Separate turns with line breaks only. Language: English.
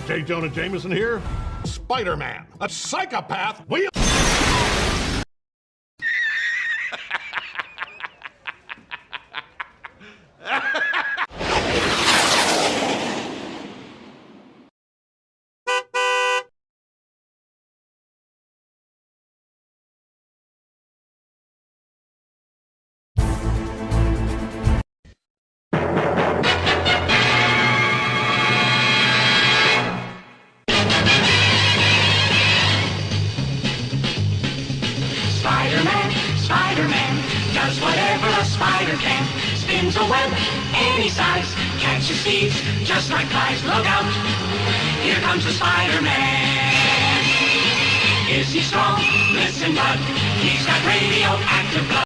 J. Jonah Jameson here. Spider-Man, a psychopath.
Spider-Man does whatever a spider can. Spins a web any size, catches thieves just like flies. Look out, here comes the Spider-Man. Is he strong? Listen, bud, he's got radioactive blood.